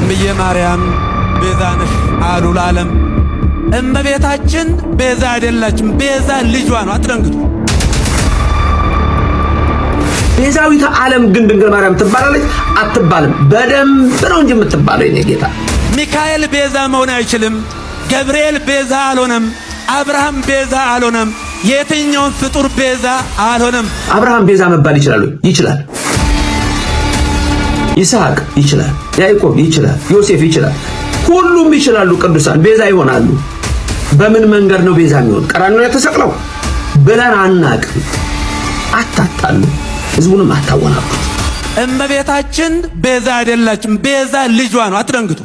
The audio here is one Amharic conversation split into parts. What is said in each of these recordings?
እምዬ ማርያም ቤዛ ነሽ አሉ ለዓለም። እመቤታችን ቤዛ አይደላችም፣ ቤዛ ልጇ ነው። አትደንግጡ። ቤዛዊተ ዓለም ግን ድንግል ማርያም ትባላለች አትባልም? በደንብ ነው እንጂ የምትባለው የኔ ጌታ። ሚካኤል ቤዛ መሆን አይችልም። ገብርኤል ቤዛ አልሆነም። አብርሃም ቤዛ አልሆነም። የትኛውን ፍጡር ቤዛ አልሆነም። አብርሃም ቤዛ መባል ይችላል? ይችላል። ይስሐቅ ይችላል። ያዕቆብ ይችላል። ዮሴፍ ይችላል። ሁሉም ይችላሉ። ቅዱሳን ቤዛ ይሆናሉ። በምን መንገድ ነው ቤዛ የሚሆን? ቀራንዮ ላይ ተሰቅለው ብለን አናቅም። አታታሉ፣ ህዝቡንም አታወናብሩት። እመቤታችን ቤዛ አይደላችም፣ ቤዛ ልጇ ነው። አትደንግጡ።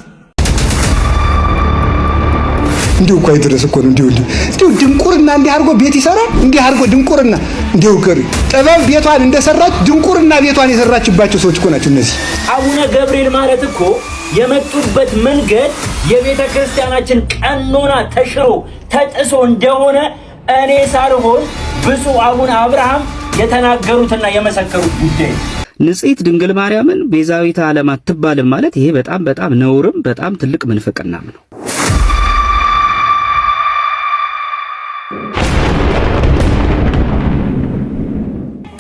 እንዲሁ እኮ አይደረስ እኮ ነው። እንዲሁ ድንቁርና እንዲህ አድርጎ ቤት ይሰራል። እንዲህ አድርጎ ድንቁርና እንዲሁ ከሪ ጥበብ ቤቷን እንደሰራች ድንቁርና ቤቷን የሰራችባቸው ሰዎች እኮ ናቸው እነዚህ። አቡነ ገብርኤል ማለት እኮ የመጡበት መንገድ የቤተ ክርስቲያናችን ቀኖና ተሽሮ ተጥሶ እንደሆነ እኔ ሳልሆን ብፁዕ አቡነ አብርሃም የተናገሩትና የመሰከሩት ጉዳይ። ንጽሕት ድንግል ማርያምን ቤዛዊተ ዓለም አትባልም ማለት ይሄ በጣም ነውርም በጣም ትልቅ ምንፍቅናም ነው።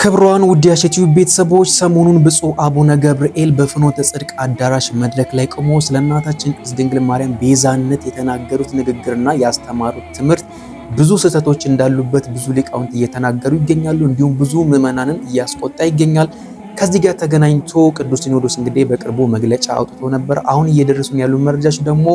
ክብሯን ውድ የዩቲዩብ ቤተሰቦች ሰሞኑን ብፁዕ አቡነ ገብርኤል በፍኖተ ጽድቅ አዳራሽ መድረክ ላይ ቆሞ ስለ እናታችን ቅድስት ድንግል ማርያም ቤዛነት የተናገሩት ንግግርና ያስተማሩት ትምህርት ብዙ ስህተቶች እንዳሉበት ብዙ ሊቃውንት እየተናገሩ ይገኛሉ። እንዲሁም ብዙ ምዕመናንን እያስቆጣ ይገኛል። ከዚህ ጋር ተገናኝቶ ቅዱስ ሲኖዶስ እንግዲህ በቅርቡ መግለጫ አውጥቶ ነበር። አሁን እየደረሱን ያሉ መረጃዎች ደግሞ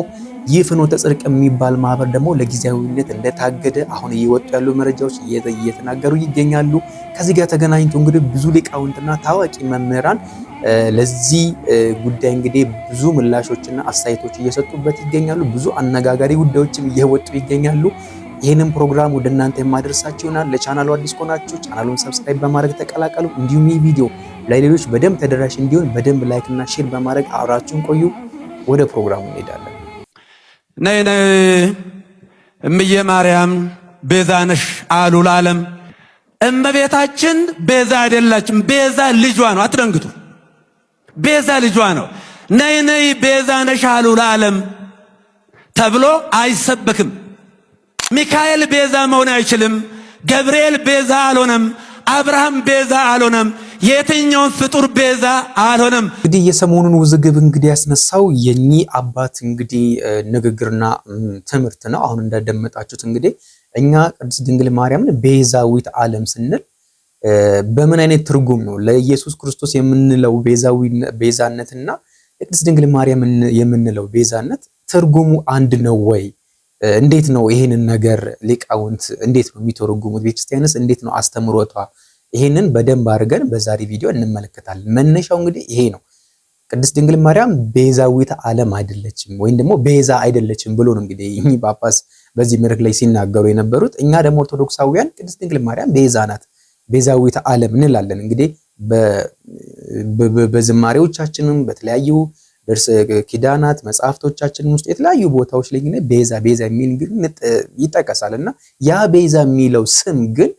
ይህ ፍኖተ ጽድቅ የሚባል ማህበር ደግሞ ለጊዜያዊነት እንደታገደ አሁን እየወጡ ያሉ መረጃዎች እየተናገሩ ይገኛሉ። ከዚህ ጋር ተገናኝቶ እንግዲህ ብዙ ሊቃውንትና ታዋቂ መምህራን ለዚህ ጉዳይ እንግዲህ ብዙ ምላሾችና አስተያየቶች እየሰጡበት ይገኛሉ። ብዙ አነጋጋሪ ጉዳዮችም እየወጡ ይገኛሉ። ይህንን ፕሮግራም ወደ እናንተ የማደርሳችሁ ይሆናል። ለቻናሉ አዲስ ከሆናችሁ ቻናሉን ሰብስክራይብ በማድረግ ተቀላቀሉ። እንዲሁም ይህ ቪዲዮ ለሌሎች በደንብ ተደራሽ እንዲሆን በደንብ ላይክ እና ሼር በማድረግ አብራችሁን ቆዩ። ወደ ፕሮግራሙ እንሄዳለን። ነይ ነይ እምዬ ማርያም ቤዛ ነሽ አሉ ለዓለም። እመቤታችን ቤዛ አይደላችም፣ ቤዛ ልጇ ነው። አትደንግጡ። ቤዛ ልጇ ነው። ነይ ነይ ቤዛ ነሽ አሉ ለዓለም ተብሎ አይሰበክም። ሚካኤል ቤዛ መሆን አይችልም። ገብርኤል ቤዛ አልሆነም። አብርሃም ቤዛ አልሆነም። የትኛውን ፍጡር ቤዛ አልሆነም። እንግዲህ የሰሞኑን ውዝግብ እንግዲህ ያስነሳው የኚህ አባት እንግዲህ ንግግርና ትምህርት ነው። አሁን እንዳደመጣችሁት እንግዲህ እኛ ቅድስት ድንግል ማርያምን ቤዛዊት ዓለም ስንል በምን አይነት ትርጉም ነው ለኢየሱስ ክርስቶስ የምንለው ቤዛነትና ቅድስት ድንግል ማርያም የምንለው ቤዛነት ትርጉሙ አንድ ነው ወይ? እንዴት ነው ይሄንን ነገር ሊቃውንት እንዴት ነው የሚተረጉሙት? ቤተክርስቲያንስ እንዴት ነው አስተምሮቷ? ይሄንን በደንብ አድርገን በዛሬ ቪዲዮ እንመለከታለን። መነሻው እንግዲህ ይሄ ነው። ቅድስት ድንግል ማርያም ቤዛዊት ዓለም አይደለችም ወይም ደግሞ ቤዛ አይደለችም ብሎ ነው እንግዲህ እኚህ ጳጳስ በዚህ መድረክ ላይ ሲናገሩ የነበሩት። እኛ ደግሞ ኦርቶዶክሳውያን ቅድስት ድንግል ማርያም ቤዛ ናት፣ ቤዛዊት ዓለም እንላለን። እንግዲህ በዝማሬዎቻችንም በተለያዩ ድርስ ኪዳናት መጽሐፍቶቻችን ውስጥ የተለያዩ ቦታዎች ላይ እንግዲህ ቤዛ የሚል ግን ይጠቀሳልና ያ ቤዛ የሚለው ስም ግን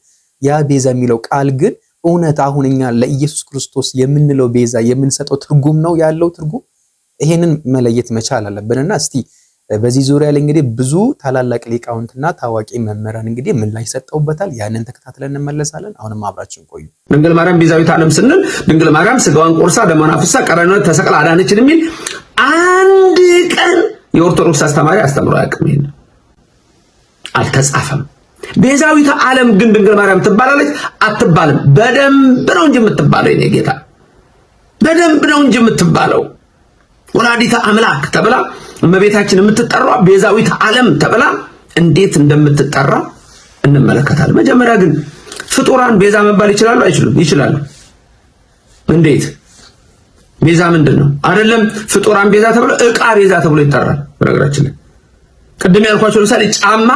ያ ቤዛ የሚለው ቃል ግን እውነት አሁን እኛ ለኢየሱስ ክርስቶስ የምንለው ቤዛ የምንሰጠው ትርጉም ነው ያለው ትርጉም? ይሄንን መለየት መቻል አለብንና እስቲ በዚህ ዙሪያ ላይ እንግዲህ ብዙ ታላላቅ ሊቃውንትና ታዋቂ መምህራን እንግዲህ ምላሽ ሰጠውበታል። ያንን ተከታትለን እንመለሳለን። አሁንም አብራችሁን ቆዩ። ድንግል ማርያም ቤዛዊት ዓለም ስንል ድንግል ማርያም ስጋዋን ቆርሳ ደሟን አፍስሳ ቀራንዮ ላይ ተሰቅላ አዳነችን የሚል አንድ ቀን የኦርቶዶክስ አስተማሪ አስተምሮ አያውቅም። ይሄን አልተጻፈም። ቤዛዊተ ዓለም ግን ድንግል ማርያም ትባላለች አትባልም? በደንብ ነው እንጂ የምትባለው የኔ ጌታ፣ በደንብ ነው እንጂ የምትባለው። ወላዲተ አምላክ ተብላ እመቤታችን የምትጠራው ቤዛዊተ ዓለም ተብላ እንዴት እንደምትጠራ እንመለከታለን። መጀመሪያ ግን ፍጡራን ቤዛ መባል ይችላሉ አይችሉም? ይችላሉ። እንዴት? ቤዛ ምንድነው? አይደለም ፍጡራን ቤዛ ተብሎ ዕቃ ቤዛ ተብሎ ይጠራል። በነገራችን ላይ ቅድም ያልኳቸው ለምሳሌ ጫማ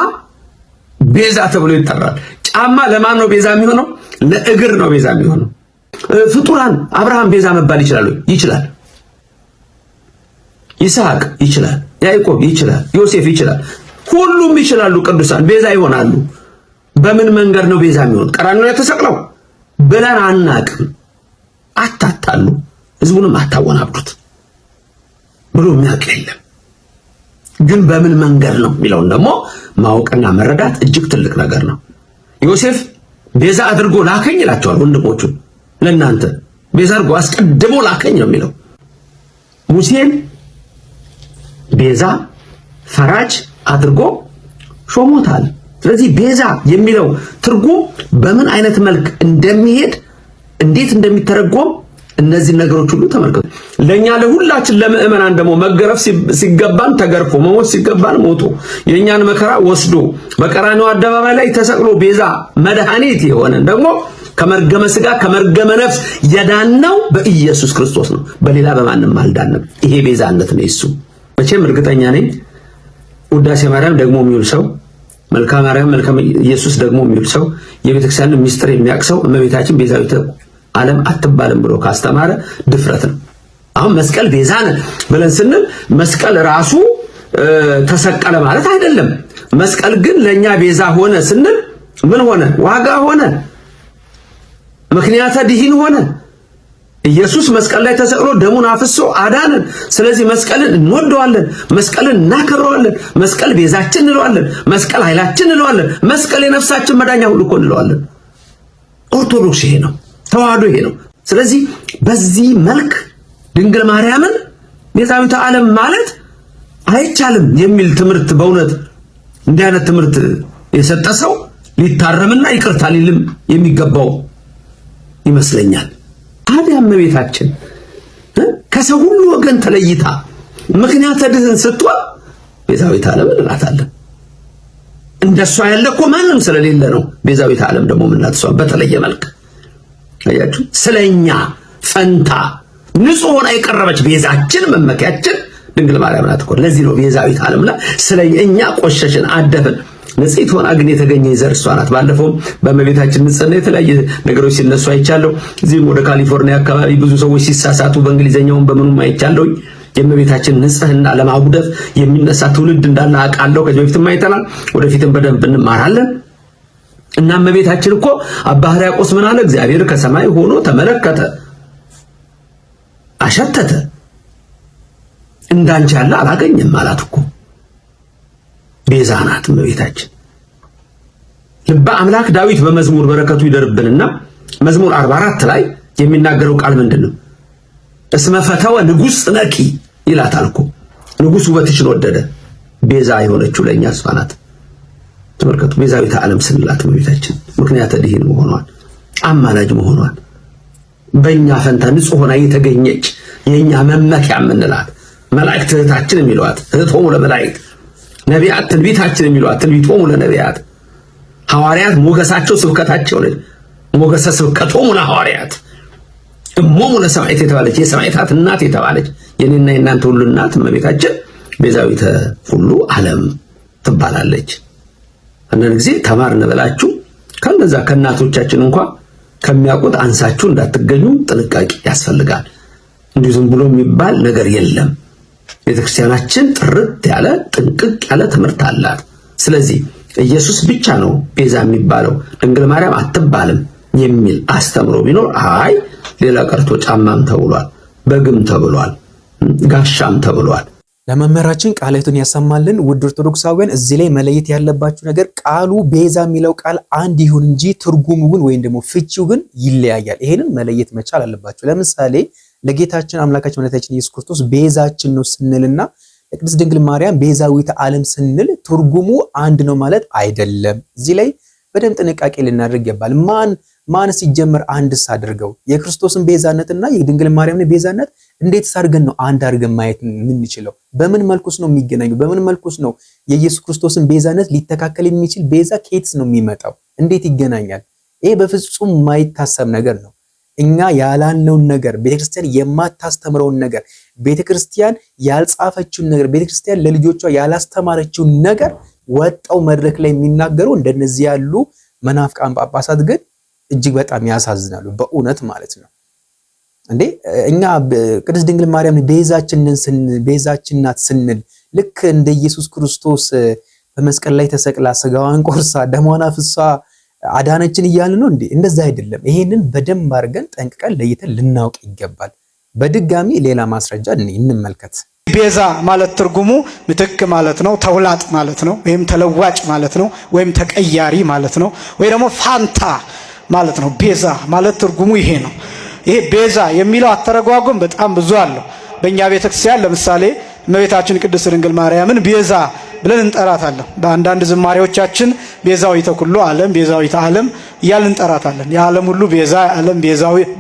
ቤዛ ተብሎ ይጠራል። ጫማ ለማን ነው ቤዛ የሚሆነው? ለእግር ነው ቤዛ የሚሆነው። ፍጡራን አብርሃም ቤዛ መባል ይችላሉ? ይችላል። ይስሐቅ ይችላል። ያዕቆብ ይችላል። ዮሴፍ ይችላል። ሁሉም ይችላሉ። ቅዱሳን ቤዛ ይሆናሉ። በምን መንገድ ነው ቤዛ የሚሆኑት? ቀራንዮ ላይ ተሰቅለው ብለን አናቅም። አታታሉ፣ ህዝቡንም አታወናብዱት። ብሎ የሚያውቅ የለም። ግን በምን መንገድ ነው የሚለውን ደግሞ ማወቅና መረዳት እጅግ ትልቅ ነገር ነው። ዮሴፍ ቤዛ አድርጎ ላከኝ ይላቸዋል ወንድሞቹ። ለእናንተ ቤዛ አድርጎ አስቀድሞ ላከኝ ነው የሚለው። ሙሴን ቤዛ ፈራጅ አድርጎ ሾሞታል። ስለዚህ ቤዛ የሚለው ትርጉም በምን አይነት መልክ እንደሚሄድ እንዴት እንደሚተረጎም እነዚህ ነገሮች ሁሉ ተመልከቱ። ለኛ ለሁላችን ለምእመናን ደግሞ መገረፍ ሲገባን ተገርፎ መሞት ሲገባን ሞቶ የኛን መከራ ወስዶ በቀራንዮ አደባባይ ላይ ተሰቅሎ ቤዛ መድኃኒት የሆነን ደግሞ ከመርገመ ሥጋ ከመርገመ ነፍስ የዳነው በኢየሱስ ክርስቶስ ነው። በሌላ በማንም አልዳንም። ይሄ ቤዛነት ነው። እሱ መቼም እርግጠኛ ነኝ ውዳሴ ማርያም ደግሞ የሚውል ሰው፣ መልካ ማርያም መልካ ኢየሱስ ደግሞ የሚውል ሰው፣ የቤተክርስቲያንን ምስጢር የሚያውቅ ሰው እመቤታችን ቤዛዊተ ዓለም አትባልም ብሎ ካስተማረ ድፍረት ነው። አሁን መስቀል ቤዛ ነን ብለን ስንል መስቀል ራሱ ተሰቀለ ማለት አይደለም። መስቀል ግን ለኛ ቤዛ ሆነ ስንል ምን ሆነ? ዋጋ ሆነ፣ ምክንያተ ድኂን ሆነ። ኢየሱስ መስቀል ላይ ተሰቅሎ ደሙን አፍሶ አዳነን። ስለዚህ መስቀልን እንወደዋለን፣ መስቀልን እናከብረዋለን፣ መስቀል ቤዛችን እንለዋለን፣ መስቀል ኃይላችን እንለዋለን፣ መስቀል የነፍሳችን መዳኛ ሁሉ እኮ እንለዋለን። ኦርቶዶክስ ይሄ ነው፣ ተዋህዶ ይሄ ነው። ስለዚህ በዚህ መልክ ድንግል ማርያምን ቤዛዊተ ዓለም ማለት አይቻልም የሚል ትምህርት በእውነት እንዲህ አይነት ትምህርት የሰጠ ሰው ሊታረምና ይቅርታ ሊልም የሚገባው ይመስለኛል። ታዲያ እመቤታችን ከሰው ሁሉ ወገን ተለይታ ምክንያተ ድኅን ስትሆን ቤዛዊተ ዓለም እንላታለን። እንደሷ ያለ እኮ ማንም ስለሌለ ነው ቤዛዊተ ዓለም ደግሞ የምንላት እሷ በተለየ መልክ። አያችሁ፣ ስለኛ ፈንታ ንጹህ ሆና የቀረበች ቤዛችን መመኪያችን ድንግል ማርያም ናት እኮ። ለዚህ ነው ቤዛዊተ ዓለም ላይ ስለኛ ቆሸሽን አደፍን ንጽሕት ሆና ግን የተገኘ ዘር እሷ ናት። ባለፈውም በእመቤታችን ንጽሕና የተለያየ ነገሮች ሲነሱ አይቻለሁ። እዚህም ወደ ካሊፎርኒያ አካባቢ ብዙ ሰዎች ሲሳሳቱ በእንግሊዘኛውም በምኑም አይቻለሁ። የእመቤታችን ንጽሕና ለማጉደፍ የሚነሳ ትውልድ እንዳለ አውቃለሁ። ከዚህ በፊትም አይተናል፣ ወደፊትም በደንብ እንማራለን። እና እመቤታችን እኮ አባ ሕርያቆስ ምን አለ? እግዚአብሔር ከሰማይ ሆኖ ተመለከተ፣ አሸተተ፣ እንዳንቺ ያለ አላገኘም አላት እኮ። ቤዛ ናት እመቤታችን። ልበ አምላክ ዳዊት በመዝሙር በረከቱ ይደርብንና መዝሙር 44 ላይ የሚናገረው ቃል ምንድነው? እስመ ፈተወ ንጉሥ ነኪ ይላታል እኮ። ንጉሥ ውበትሽን ወደደ። ቤዛ የሆነችው ለእኛ እሷ ናት። ተመልከቱ፣ ቤዛዊተ ዓለም ስንላት እመቤታችን ምክንያተ ድኂን መሆኗን፣ አማላጅ መሆኗን፣ በእኛ ፈንታ ንጹሕ ሆና የተገኘች የእኛ መመኪያ የምንላት፣ መላእክት እህታችን የሚሏት እህቶሙ ለመላእክት፣ ነቢያት ትንቢታችን የሚሏት ትንቢቶሙ ለነቢያት፣ ሐዋርያት ሞገሳቸው ስብከታቸው ነች፣ ሞገሰ ስብከቶሙ ለሐዋርያት፣ እሞሙ ለሰማዕት የተባለች የሰማዕታት እናት የተባለች የኔና የናንተ ሁሉ እናት እመቤታችን ቤዛዊተ ሁሉ ዓለም ትባላለች። አንዳንድ ጊዜ ተማርን ብላችሁ ከነዛ ከእናቶቻችን እንኳን ከሚያውቁት አንሳችሁ እንዳትገኙ ጥንቃቄ ያስፈልጋል። እንዲሁ ዝም ብሎ የሚባል ነገር የለም። ቤተክርስቲያናችን ጥርት ያለ ጥንቅቅ ያለ ትምህርት አላት። ስለዚህ ኢየሱስ ብቻ ነው ቤዛ የሚባለው ድንግል ማርያም አትባልም የሚል አስተምሮ ቢኖር አይ ሌላ ቀርቶ ጫማም ተብሏል፣ በግም ተብሏል፣ ጋሻም ተብሏል። ለመምህራችን ቃላቱን ያሰማልን። ውድ ኦርቶዶክሳውያን እዚህ ላይ መለየት ያለባችሁ ነገር ቃሉ ቤዛ የሚለው ቃል አንድ ይሁን እንጂ ትርጉሙ ግን ወይም ደግሞ ፍቺው ግን ይለያያል። ይሄንን መለየት መቻል አለባችሁ። ለምሳሌ ለጌታችን አምላካችን መድኃኒታችን ኢየሱስ ክርስቶስ ቤዛችን ነው ስንልና ለቅድስት ድንግል ማርያም ቤዛዊተ ዓለም ስንል ትርጉሙ አንድ ነው ማለት አይደለም። እዚህ ላይ በደንብ ጥንቃቄ ልናደርግ ይገባል። ማን ሲጀመር አንድስ አድርገው የክርስቶስን ቤዛነትና የድንግል ማርያምን ቤዛነት እንዴት አድርገን ነው አንድ አድርገን ማየት የምንችለው? በምን መልኩስ ነው የሚገናኙ? በምን መልኩስ ነው የኢየሱስ ክርስቶስን ቤዛነት ሊተካከል የሚችል ቤዛ ከየትስ ነው የሚመጣው? እንዴት ይገናኛል? ይሄ በፍጹም የማይታሰብ ነገር ነው። እኛ ያላልነውን ነገር፣ ቤተክርስቲያን የማታስተምረውን ነገር፣ ቤተክርስቲያን ያልጻፈችውን ነገር፣ ቤተክርስቲያን ለልጆቿ ያላስተማረችውን ነገር ወጣው መድረክ ላይ የሚናገሩ እንደነዚህ ያሉ መናፍቃን ጳጳሳት ግን እጅግ በጣም ያሳዝናሉ። በእውነት ማለት ነው። እንዴ እኛ ቅድስት ድንግል ማርያም ቤዛችን ናት ስንል ልክ እንደ ኢየሱስ ክርስቶስ በመስቀል ላይ ተሰቅላ ስጋዋን ቆርሳ ደሟን አፍሳ አዳነችን እያልን ነው እንዴ? እንደዛ አይደለም። ይሄንን በደንብ አድርገን ጠንቅቀን ለይተን ልናውቅ ይገባል። በድጋሚ ሌላ ማስረጃ እንመልከት። ቤዛ ማለት ትርጉሙ ምትክ ማለት ነው፣ ተውላጥ ማለት ነው፣ ወይም ተለዋጭ ማለት ነው፣ ወይም ተቀያሪ ማለት ነው፣ ወይ ደግሞ ፋንታ ማለት ነው። ቤዛ ማለት ትርጉሙ ይሄ ነው። ይሄ ቤዛ የሚለው አተረጓጎም በጣም ብዙ አለው። በእኛ ቤተክርስቲያን ለምሳሌ እመቤታችን ቅድስት ድንግል ማርያምን ቤዛ ብለን እንጠራታለን። በአንዳንድ ዝማሬዎቻችን ቤዛዊተ ኩሉ ዓለም፣ ቤዛዊተ ዓለም እያልን እንጠራታለን። የዓለም ሁሉ ቤዛ፣ ዓለም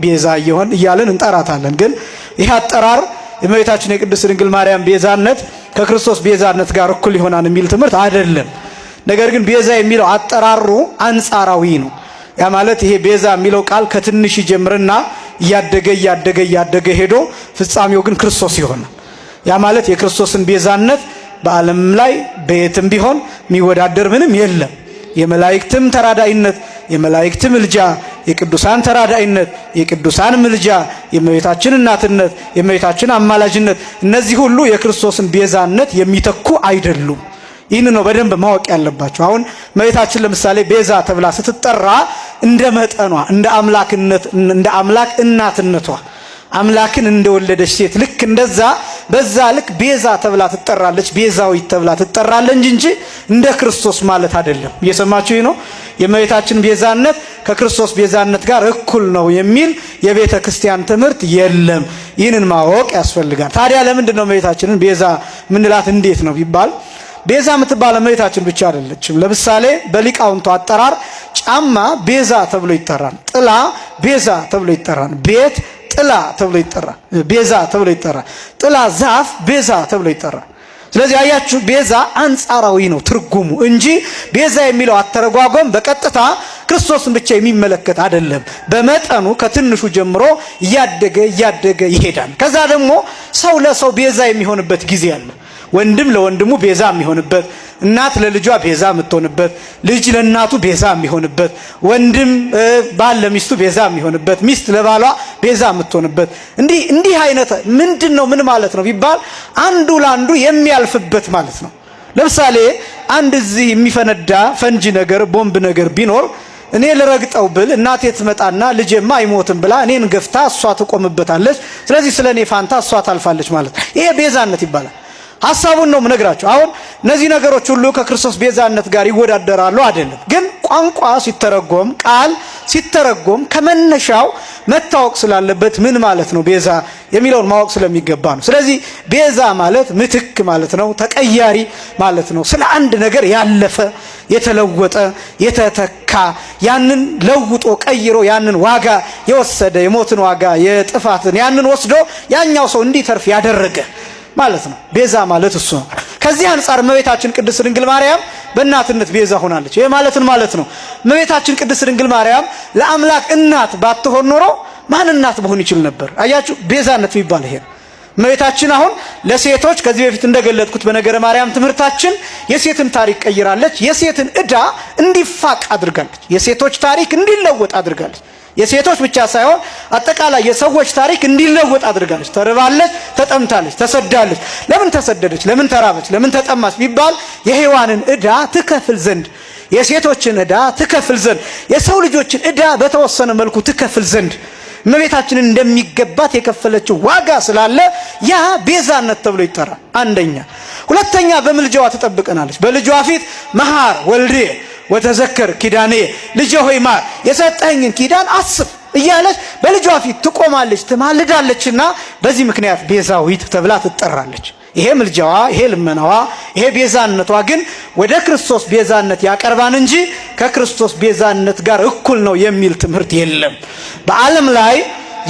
ቤዛ እያልን እንጠራታለን። ግን ይህ አጠራር የእመቤታችን የቅድስት ድንግል ማርያም ቤዛነት ከክርስቶስ ቤዛነት ጋር እኩል ይሆናል የሚል ትምህርት አይደለም። ነገር ግን ቤዛ የሚለው አጠራሩ አንጻራዊ ነው። ያ ማለት ይሄ ቤዛ የሚለው ቃል ከትንሽ ይጀምርና እያደገ ሄዶ ፍጻሜው ግን ክርስቶስ ይሆናል። ያ ማለት የክርስቶስን ቤዛነት በዓለም ላይ በየትም ቢሆን የሚወዳደር ምንም የለም። የመላእክትም ተራዳይነት፣ የመላእክት ምልጃ፣ የቅዱሳን ተራዳይነት፣ የቅዱሳን ምልጃ፣ የእመቤታችን እናትነት፣ የእመቤታችን አማላጅነት፣ እነዚህ ሁሉ የክርስቶስን ቤዛነት የሚተኩ አይደሉም። ይህን ነው በደንብ ማወቅ ያለባቸው። አሁን እመቤታችን ለምሳሌ ቤዛ ተብላ ስትጠራ እንደ መጠኗ እንደ አምላክ እናትነቷ አምላክን እንደወለደች ሴት ልክ እንደዛ በዛ ልክ ቤዛ ተብላ ትጠራለች፣ ቤዛዊት ተብላ ትጠራለች እንጂ እንደ ክርስቶስ ማለት አይደለም። እየሰማችሁ ነው። የእመቤታችን ቤዛነት ከክርስቶስ ቤዛነት ጋር እኩል ነው የሚል የቤተ ክርስቲያን ትምህርት የለም። ይህንን ማወቅ ያስፈልጋል። ታዲያ ለምንድን ነው እመቤታችንን ቤዛ ምንላት እንዴት ነው ቢባል ቤዛ የምትባለው እመቤታችን ብቻ አይደለችም። ለምሳሌ በሊቃውንቱ አጠራር ጫማ ቤዛ ተብሎ ይጠራል፣ ጥላ ቤዛ ተብሎ ይጠራል፣ ቤት ጥላ ተብሎ ይጠራል፣ ቤዛ ተብሎ ይጠራል፣ ጥላ ዛፍ ቤዛ ተብሎ ይጠራል። ስለዚህ አያችሁ ቤዛ አንጻራዊ ነው ትርጉሙ እንጂ ቤዛ የሚለው አተረጓጎም በቀጥታ ክርስቶስን ብቻ የሚመለከት አይደለም። በመጠኑ ከትንሹ ጀምሮ እያደገ ይሄዳል። ከዛ ደግሞ ሰው ለሰው ቤዛ የሚሆንበት ጊዜ አለ። ወንድም ለወንድሙ ቤዛ የሚሆንበት፣ እናት ለልጇ ቤዛ የምትሆንበት፣ ልጅ ለእናቱ ቤዛ የሚሆንበት፣ ወንድም ባል ለሚስቱ ቤዛ የሚሆንበት፣ ሚስት ለባሏ ቤዛ የምትሆንበት እንዲህ አይነት ምንድነው? ምን ማለት ነው ቢባል አንዱ ለአንዱ የሚያልፍበት ማለት ነው። ለምሳሌ አንድ እዚህ የሚፈነዳ ፈንጂ ነገር ቦምብ ነገር ቢኖር እኔ ልረግጠው ብል እናቴ ትመጣና ልጄማ አይሞትም ብላ እኔን ገፍታ እሷ ትቆምበታለች። ስለዚህ ስለኔ ፋንታ እሷ ታልፋለች ማለት ነው። ይሄ ቤዛነት ይባላል። ሐሳቡን ነው የምነግራችሁ። አሁን እነዚህ ነገሮች ሁሉ ከክርስቶስ ቤዛነት ጋር ይወዳደራሉ አይደለም። ግን ቋንቋ ሲተረጎም ቃል ሲተረጎም ከመነሻው መታወቅ ስላለበት ምን ማለት ነው ቤዛ የሚለውን ማወቅ ስለሚገባ ነው። ስለዚህ ቤዛ ማለት ምትክ ማለት ነው፣ ተቀያሪ ማለት ነው። ስለ አንድ ነገር ያለፈ የተለወጠ የተተካ ያንን ለውጦ ቀይሮ ያንን ዋጋ የወሰደ የሞትን ዋጋ የጥፋትን ያንን ወስዶ ያኛው ሰው እንዲተርፍ ያደረገ ማለት ነው። ቤዛ ማለት እሱ ነው። ከዚህ አንፃር እመቤታችን ቅድስት ድንግል ማርያም በእናትነት ቤዛ ሆናለች። ይሄ ማለት ነው እመቤታችን ቅድስት ድንግል ማርያም ለአምላክ እናት ባትሆን ኖሮ ማን እናት መሆን ይችል ነበር? አያችሁ ቤዛነት የሚባል ይሄ እመቤታችን አሁን ለሴቶች ከዚህ በፊት እንደገለጥኩት በነገረ ማርያም ትምህርታችን የሴትን ታሪክ ቀይራለች። የሴትን ዕዳ እንዲፋቅ አድርጋለች። የሴቶች ታሪክ እንዲለወጥ አድርጋለች። የሴቶች ብቻ ሳይሆን አጠቃላይ የሰዎች ታሪክ እንዲለወጥ አድርጋለች። ተርባለች፣ ተጠምታለች፣ ተሰዳለች። ለምን ተሰደደች? ለምን ተራበች? ለምን ተጠማች ቢባል የሔዋንን ዕዳ ትከፍል ዘንድ፣ የሴቶችን ዕዳ ትከፍል ዘንድ፣ የሰው ልጆችን ዕዳ በተወሰነ መልኩ ትከፍል ዘንድ እመቤታችንን እንደሚገባት የከፈለችው ዋጋ ስላለ ያ ቤዛነት ተብሎ ይጠራል። አንደኛ። ሁለተኛ በምልጃዋ ትጠብቀናለች። በልጇ ፊት መሐር ወልዴ ወተዘከር ኪዳኔ፣ ልጄ ሆይ ማር የሰጠኝን ኪዳን አስብ እያለች በልጇ ፊት ትቆማለች፣ ትማልዳለችና በዚህ ምክንያት ቤዛዊት ተብላ ትጠራለች። ይሄ ምልጃዋ፣ ይሄ ልመናዋ፣ ይሄ ቤዛነቷ ግን ወደ ክርስቶስ ቤዛነት ያቀርባን እንጂ ከክርስቶስ ቤዛነት ጋር እኩል ነው የሚል ትምህርት የለም። በዓለም ላይ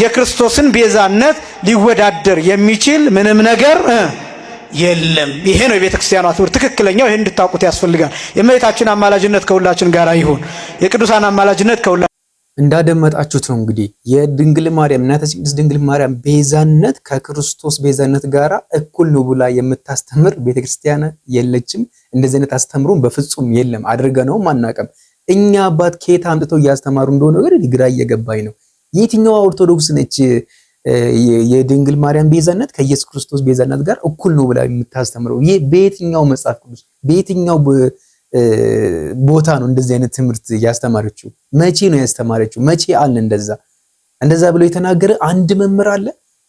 የክርስቶስን ቤዛነት ሊወዳደር የሚችል ምንም ነገር የለም። ይሄ ነው የቤተ ክርስቲያኗ ትምህርት ትክክለኛው። ይሄን እንድታውቁት ያስፈልጋል። የእመቤታችን አማላጅነት ከሁላችን ጋር ይሁን። የቅዱሳን አማላጅነት ከሁላችን እንዳደመጣችሁት ነው እንግዲህ የድንግል ማርያም እናታችን ቅድስት ድንግል ማርያም ቤዛነት ከክርስቶስ ቤዛነት ጋር እኩል ነው ብላ የምታስተምር ቤተክርስቲያን የለችም። እንደዚህ አይነት አስተምሮም በፍጹም የለም። አድርገነውም አናውቅም። እኛ አባት ከየት አምጥተው እያስተማሩ እንደሆነ ነገር ግራ እየገባኝ ነው። የትኛው ኦርቶዶክስ ነች የድንግል ማርያም ቤዛነት ከኢየሱስ ክርስቶስ ቤዛነት ጋር እኩል ነው ብላ የምታስተምረው? ይሄ በየትኛው መጽሐፍ ቅዱስ በየትኛው ቦታ ነው እንደዚህ አይነት ትምህርት ያስተማረችው? መቼ ነው ያስተማረችው? መቼ አለ እንደዛ ብሎ የተናገረ አንድ መምህር አለ?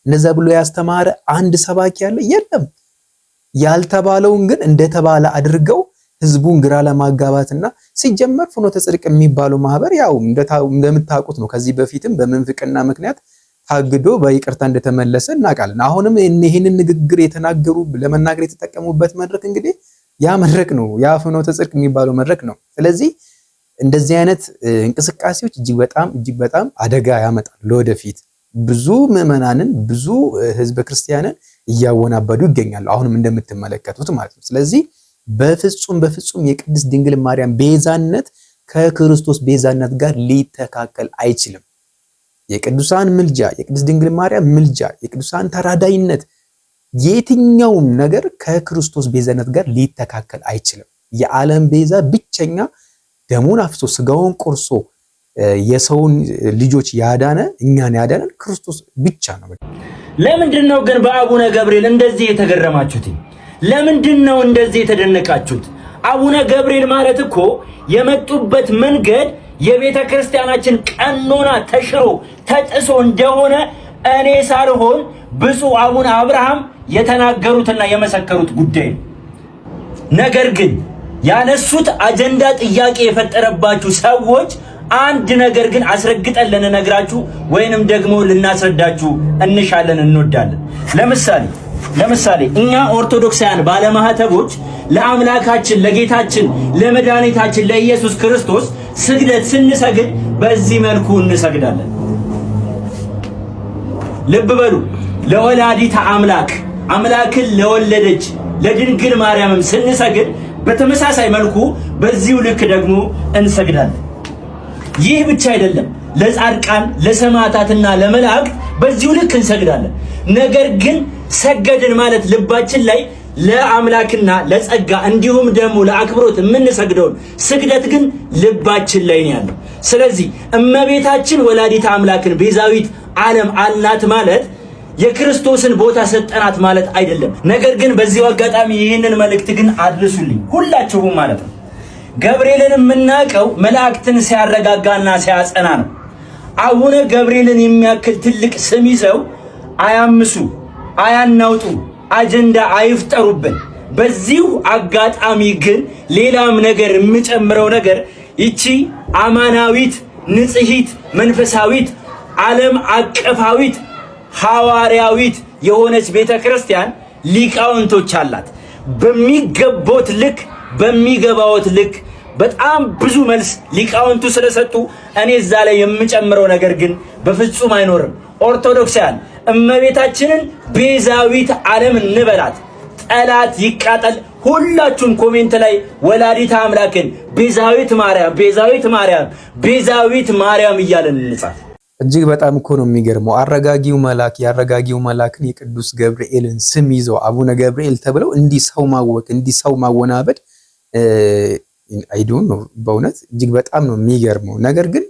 እንደዛ ብሎ ያስተማረ አንድ ሰባኪ ያለ የለም። ያልተባለውን ግን እንደተባለ አድርገው ህዝቡን ግራ ለማጋባትና ሲጀመር ፍኖተ ጽድቅ የሚባለው ማህበር ያው እንደምታውቁት ነው። ከዚህ በፊትም በመንፍቅና ምክንያት ታግዶ በይቅርታ እንደተመለሰ እናውቃለን። አሁንም ይሄንን ንግግር የተናገሩ ለመናገር የተጠቀሙበት መድረክ እንግዲህ ያ መድረክ ነው፣ ያ ፍኖተ ጽድቅ የሚባለው መድረክ ነው። ስለዚህ እንደዚህ አይነት እንቅስቃሴዎች እጅግ በጣም አደጋ ያመጣል ለወደፊት። ብዙ ምዕመናንን ብዙ ህዝበ ክርስቲያንን እያወናበዱ ይገኛሉ፣ አሁንም እንደምትመለከቱት ማለት ነው። ስለዚህ በፍጹም የቅድስት ድንግል ማርያም ቤዛነት ከክርስቶስ ቤዛነት ጋር ሊተካከል አይችልም። የቅዱሳን ምልጃ፣ የቅድስት ድንግል ማርያም ምልጃ፣ የቅዱሳን ተራዳይነት፣ የትኛውም ነገር ከክርስቶስ ቤዛነት ጋር ሊተካከል አይችልም። የዓለም ቤዛ ብቸኛ ደሙን አፍሶ ስጋውን ቆርሶ የሰውን ልጆች ያዳነ እኛን ያዳነን ክርስቶስ ብቻ ነው። ለምንድን ነው ግን በአቡነ ገብርኤል እንደዚህ የተገረማችሁት? ለምንድን ነው እንደዚህ የተደነቃችሁት? አቡነ ገብርኤል ማለት እኮ የመጡበት መንገድ የቤተ ክርስቲያናችን ቀኖና ተሽሮ ተጥሶ እንደሆነ እኔ ሳልሆን ብፁዕ አቡነ አብርሃም የተናገሩትና የመሰከሩት ጉዳይ ነው። ነገር ግን ያነሱት አጀንዳ ጥያቄ የፈጠረባችሁ ሰዎች አንድ ነገር ግን አስረግጠን ልንነግራችሁ ወይንም ደግሞ ልናስረዳችሁ እንሻለን እንወዳለን። ለምሳሌ እኛ ኦርቶዶክሳውያን ባለማህተቦች ለአምላካችን ለጌታችን ለመድኃኒታችን ለኢየሱስ ክርስቶስ ስግደት ስንሰግድ በዚህ መልኩ እንሰግዳለን። ልብ በሉ። ለወላዲተ አምላክ አምላክን ለወለደች ለድንግል ማርያምም ስንሰግድ በተመሳሳይ መልኩ በዚሁ ልክ ደግሞ እንሰግዳለን። ይህ ብቻ አይደለም፣ ለጻድቃን ለሰማዕታትና ለመላእክት በዚሁ ልክ እንሰግዳለን። ነገር ግን ሰገድን ማለት ልባችን ላይ ለአምላክና ለጸጋ እንዲሁም ደግሞ ለአክብሮት የምንሰግደውን ስግደት ግን ልባችን ላይ ነው ያለው። ስለዚህ እመቤታችን ወላዲተ አምላክን ቤዛዊት ዓለም አልናት ማለት የክርስቶስን ቦታ ሰጠናት ማለት አይደለም። ነገር ግን በዚሁ አጋጣሚ ይህንን መልእክት ግን አድርሱልኝ ሁላችሁም ማለት ነው። ገብርኤልን የምናውቀው መላእክትን ሲያረጋጋና ሲያጸና ነው። አቡነ ገብርኤልን የሚያክል ትልቅ ስም ይዘው አያምሱ፣ አያናውጡ፣ አጀንዳ አይፍጠሩብን። በዚሁ አጋጣሚ ግን ሌላም ነገር የምጨምረው ነገር ይቺ አማናዊት ንጽሕት መንፈሳዊት ዓለም አቀፋዊት ሐዋርያዊት የሆነች ቤተ ክርስቲያን ሊቃውንቶች አላት። በሚገቦት ልክ በሚገባዎት ልክ በጣም ብዙ መልስ ሊቃውንቱ ስለሰጡ እኔ እዛ ላይ የምጨምረው ነገር ግን በፍጹም አይኖርም። ኦርቶዶክሳውያን እመቤታችንን ቤዛዊት ዓለም እንበላት፣ ጠላት ይቃጠል። ሁላችሁም ኮሜንት ላይ ወላዲተ አምላክን ቤዛዊት ማርያም ቤዛዊት ማርያም ቤዛዊት ማርያም እያለን እንጻፍ። እጅግ በጣም እኮ ነው የሚገርመው። አረጋጊው መልአክ ያረጋጊው መልአክን የቅዱስ ገብርኤልን ስም ይዘው አቡነ ገብርኤል ተብለው እንዲህ ሰው ማወክ እንዲህ ሰው ማወናበድ አይዶን ነው በእውነት እጅግ በጣም ነው የሚገርመው። ነገር ግን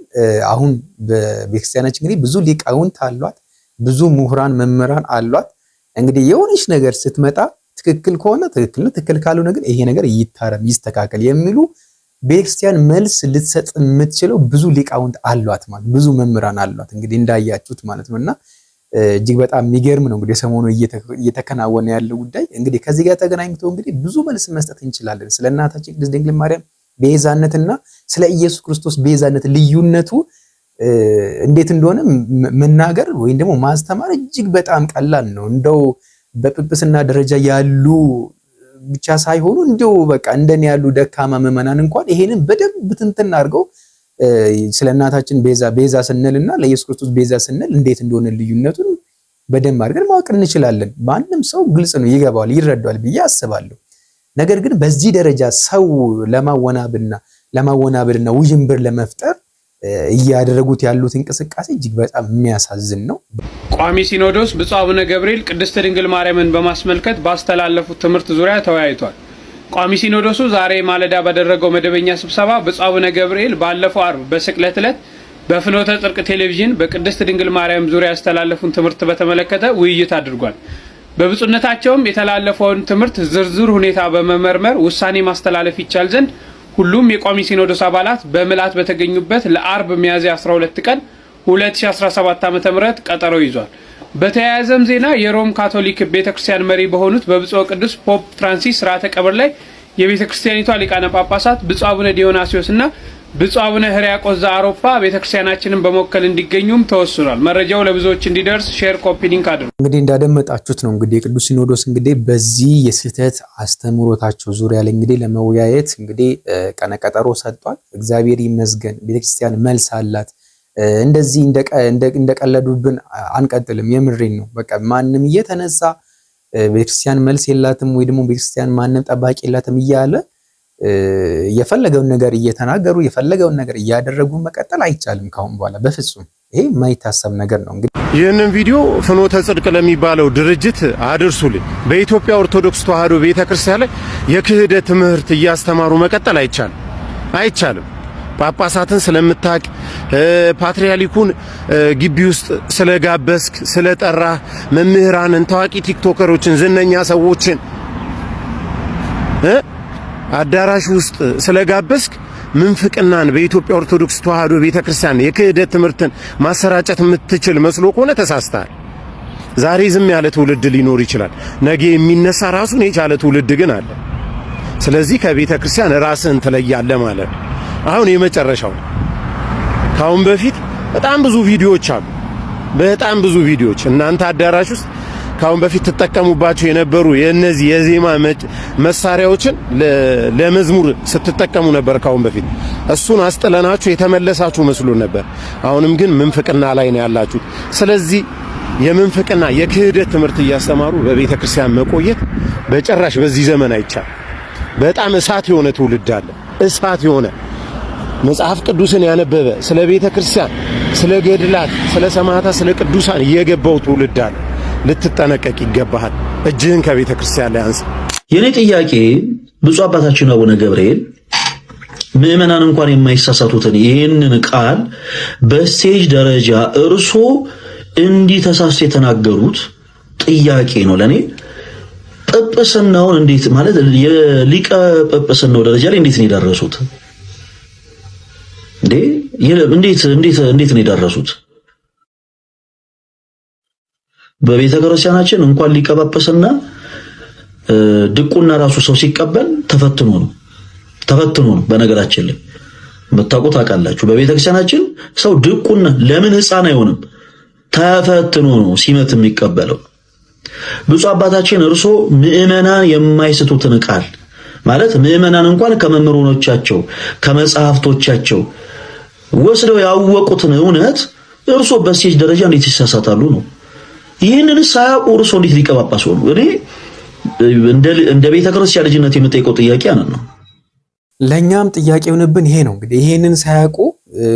አሁን በቤተክርስቲያናችን እንግዲህ ብዙ ሊቃውንት አሏት፣ ብዙ ምሁራን መምህራን አሏት። እንግዲህ የሆነች ነገር ስትመጣ ትክክል ከሆነ ትክክል ነው፣ ትክክል ካልሆነ ግን ይሄ ነገር ይታረም ይስተካከል የሚሉ ቤተክርስቲያን መልስ ልትሰጥ የምትችለው ብዙ ሊቃውንት አሏት ማለት ብዙ መምህራን አሏት እንግዲህ እንዳያችሁት ማለት ነውና እጅግ በጣም የሚገርም ነው። እንግዲህ ሰሞኑ እየተከናወነ ያለው ጉዳይ እንግዲህ ከዚህ ጋር ተገናኝቶ እንግዲህ ብዙ መልስ መስጠት እንችላለን ስለ እናታችን ቅድስት ድንግል ማርያም ቤዛነትና ስለ ኢየሱስ ክርስቶስ ቤዛነት ልዩነቱ እንዴት እንደሆነ መናገር ወይም ደግሞ ማስተማር እጅግ በጣም ቀላል ነው። እንደው በጵጵስና ደረጃ ያሉ ብቻ ሳይሆኑ እንደው በቃ እንደኔ ያሉ ደካማ ምዕመናን እንኳን ይሄንን በደንብ ትንትን አድርገው ስለ እናታችን ቤዛ ስንልና ለኢየሱስ ክርስቶስ ቤዛ ስንል እንዴት እንደሆነ ልዩነቱን በደንብ አድርገን ማወቅ እንችላለን። ማንም ሰው ግልጽ ነው፣ ይገባዋል፣ ይረዳዋል ብዬ አስባለሁ። ነገር ግን በዚህ ደረጃ ሰው ለማወናበድና ውዥንብር ለመፍጠር እያደረጉት ያሉት እንቅስቃሴ እጅግ በጣም የሚያሳዝን ነው። ቋሚ ሲኖዶስ ብፁዕ አቡነ ገብርኤል ቅድስት ድንግል ማርያምን በማስመልከት ባስተላለፉት ትምህርት ዙሪያ ተወያይቷል። ቋሚ ሲኖዶሱ ዛሬ ማለዳ ባደረገው መደበኛ ስብሰባ ብፁዕ አቡነ ገብርኤል ባለፈው አርብ በስቅለት ዕለት በፍኖተ ጽድቅ ቴሌቪዥን በቅድስት ድንግል ማርያም ዙሪያ ያስተላለፉን ትምህርት በተመለከተ ውይይት አድርጓል። በብፁዕነታቸውም የተላለፈውን ትምህርት ዝርዝር ሁኔታ በመመርመር ውሳኔ ማስተላለፍ ይቻል ዘንድ ሁሉም የቋሚ ሲኖዶስ አባላት በምልአት በተገኙበት ለአርብ ሚያዝያ 12 ቀን 2017 ዓ.ም ቀጠሮ ይዟል። በተያያዘም ዜና የሮም ካቶሊክ ቤተክርስቲያን መሪ በሆኑት በብፁዕ ቅዱስ ፖፕ ፍራንሲስ ሥርዓተ ቀብር ላይ የቤተክርስቲያኒቷ ሊቃነ ጳጳሳት ብፁዕ አቡነ ዲዮናስዮስ እና ብፁዕ አቡነ ሕርያቆስ ዘአውሮፓ ቤተክርስቲያናችንን በመወከል እንዲገኙም ተወስኗል። መረጃው ለብዙዎች እንዲደርስ ሼር፣ ኮፒ ሊንክ አድርጉ። እንግዲህ እንዳደመጣችሁት ነው እንግዲህ የቅዱስ ሲኖዶስ እንግዲህ በዚህ የስህተት አስተምህሮታቸው ዙሪያ ላይ እንግዲህ ለመወያየት እንግዲህ ቀነቀጠሮ ሰጥቷል። እግዚአብሔር ይመስገን ቤተክርስቲያን መልስ አላት። እንደዚህ እንደቀለዱብን አንቀጥልም። የምሬን ነው። በቃ ማንም እየተነሳ ቤተክርስቲያን መልስ የላትም ወይ ደግሞ ቤተክርስቲያን ማንም ጠባቂ የላትም እያለ የፈለገውን ነገር እየተናገሩ የፈለገውን ነገር እያደረጉ መቀጠል አይቻልም ካሁን በኋላ በፍጹም። ይሄ የማይታሰብ ነገር ነው። እንግዲህ ይህንን ቪዲዮ ፍኖተ ጽድቅ ለሚባለው ድርጅት አድርሱልኝ። በኢትዮጵያ ኦርቶዶክስ ተዋሕዶ ቤተክርስቲያን ላይ የክህደት ትምህርት እያስተማሩ መቀጠል አይቻልም። ጳጳሳትን ስለምታቅ ፓትርያርኩን ግቢ ውስጥ ስለጋበስክ ስለጠራ መምህራንን፣ ታዋቂ ቲክቶከሮችን፣ ዝነኛ ሰዎችን አዳራሽ ውስጥ ስለጋበስክ ምንፍቅናን በኢትዮጵያ ኦርቶዶክስ ተዋሕዶ ቤተክርስቲያን የክህደት ትምህርትን ማሰራጨት የምትችል መስሎ ከሆነ ተሳስተሃል። ዛሬ ዝም ያለ ትውልድ ሊኖር ይችላል። ነገ የሚነሳ ራሱን የቻለ ትውልድ ግን አለ። ስለዚህ ከቤተክርስቲያን ራስህን ትለያለህ ማለት ነው። አሁን የመጨረሻው ካሁን በፊት በጣም ብዙ ቪዲዮዎች አሉ። በጣም ብዙ ቪዲዮዎች እናንተ አዳራሽ ውስጥ ካሁን በፊት ተጠቀሙባቸው የነበሩ የነዚህ የዜማ መሳሪያዎችን ለመዝሙር ስትጠቀሙ ነበር ካሁን በፊት። እሱን አስጥለናችሁ የተመለሳችሁ መስሎ ነበር። አሁንም ግን ምንፍቅና ላይ ነው ያላችሁ። ስለዚህ የምንፍቅና የክህደት ትምህርት እያስተማሩ በቤተ ክርስቲያን መቆየት በጭራሽ በዚህ ዘመን አይቻልም። በጣም እሳት የሆነ ትውልድ አለ። እሳት የሆነ መጽሐፍ ቅዱስን ያነበበ ስለ ቤተ ክርስቲያን፣ ስለ ገድላት፣ ስለ ሰማዕታት፣ ስለ ቅዱሳን የገባው ትውልድ አለ። ልትጠነቀቅ ይገባሃል። እጅህን ከቤተ ክርስቲያን ላይ አንሳ። የኔ ጥያቄ ብፁዕ አባታችን አቡነ ገብርኤል ምዕመናን እንኳን የማይሳሳቱትን ይህንን ቃል በስቴጅ ደረጃ እርሶ እንዲህ ተሳስተው የተናገሩት ጥያቄ ነው ለኔ። ጵጵስናውን እንዴት ማለት የሊቀ ጵጵስናው ደረጃ ላይ እንዴት ነው የደረሱት? እንዴት ነው የደረሱት? በቤተ ክርስቲያናችን እንኳን ሊቀ ጵጵስና ድቁና ራሱ ሰው ሲቀበል ተፈትኖ ነው። በነገራችን ላይ መታወቁ ታውቃላችሁ። በቤተ ክርስቲያናችን ሰው ድቁና ለምን ሕፃን አይሆንም? ተፈትኖ ነው ሲመት የሚቀበለው። ብፁዕ አባታችን እርሶ ምዕመናን የማይስቱትን ቃል ማለት ምዕመናን እንኳን ከመምህራኖቻቸው ከመጽሐፍቶቻቸው ወስደው ያወቁትን እውነት እርሶ በስቴጅ ደረጃ እንዴት ይሳሳታሉ ነው? ይህንን ሳያውቁ እርሶ እንዴት ሊቀ ጳጳስ ሆኑ? እኔ እንደ ቤተ ክርስቲያን ልጅነት የምጠይቀው ጥያቄ ነው። ለኛም ጥያቄ ሆነብን ይሄ ነው። እንግዲህ ይሄንን ሳያውቁ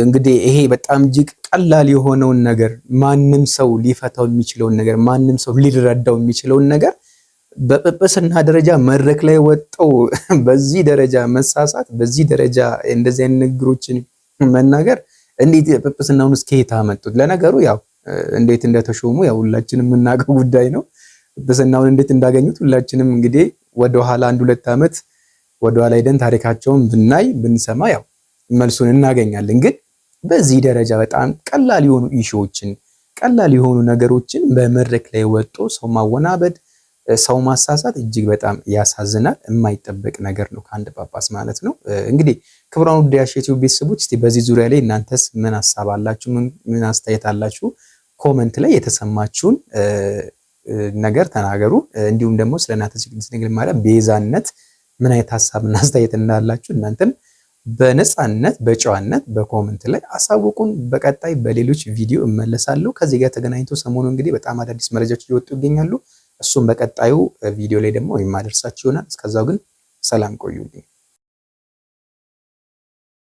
እንግዲህ ይሄ በጣም እጅግ ቀላል የሆነውን ነገር ማንም ሰው ሊፈታው የሚችለውን ነገር ማንም ሰው ሊረዳው የሚችለውን ነገር በጵጵስና ደረጃ መድረክ ላይ ወጣው በዚህ ደረጃ መሳሳት፣ በዚህ ደረጃ እንደዚህ አይነት ንግግሮችን መናገር እንዴት ጵጵስናውን እስከየት አመጡት? ለነገሩ ያው እንዴት እንደተሾሙ ያው ሁላችንም የምናውቀው ጉዳይ ነው። ጵጵስናውን እንዴት እንዳገኙት ሁላችንም እንግዲህ ወደኋላ 1-2 ዓመት ወደኋላ ሄደን ታሪካቸውን ብናይ ብንሰማ ያው መልሱን እናገኛለን። ግን በዚህ ደረጃ በጣም ቀላል የሆኑ ኢሹዎችን ቀላል የሆኑ ነገሮችን በመድረክ ላይ ወጥቶ ሰው ማወናበድ፣ ሰው ማሳሳት እጅግ በጣም ያሳዝናል። የማይጠበቅ ነገር ነው ከአንድ ጳጳስ ማለት ነው። እንግዲህ ክቡራን ውድ የአሼቲው ቤተሰቦች እስቲ በዚህ ዙሪያ ላይ እናንተስ ምን ሐሳብ አላችሁ? ምን አስተያየት አላችሁ? ኮመንት ላይ የተሰማችሁን ነገር ተናገሩ። እንዲሁም ደግሞ ስለ እናታችን ቅድስት ድንግል ማርያም ቤዛነት ምን አይነት ሐሳብና አስተያየት እንዳላችሁ እናንተም በነፃነት በጨዋነት በኮመንት ላይ አሳውቁን። በቀጣይ በሌሎች ቪዲዮ እመለሳለሁ። ከዚህ ጋር ተገናኝቶ ሰሞኑ እንግዲህ በጣም አዳዲስ መረጃዎች እየወጡ ይገኛሉ። እሱም በቀጣዩ ቪዲዮ ላይ ደግሞ የማደርሳችሁ ይሆናል። እስከዛው ግን ሰላም ቆዩልኝ።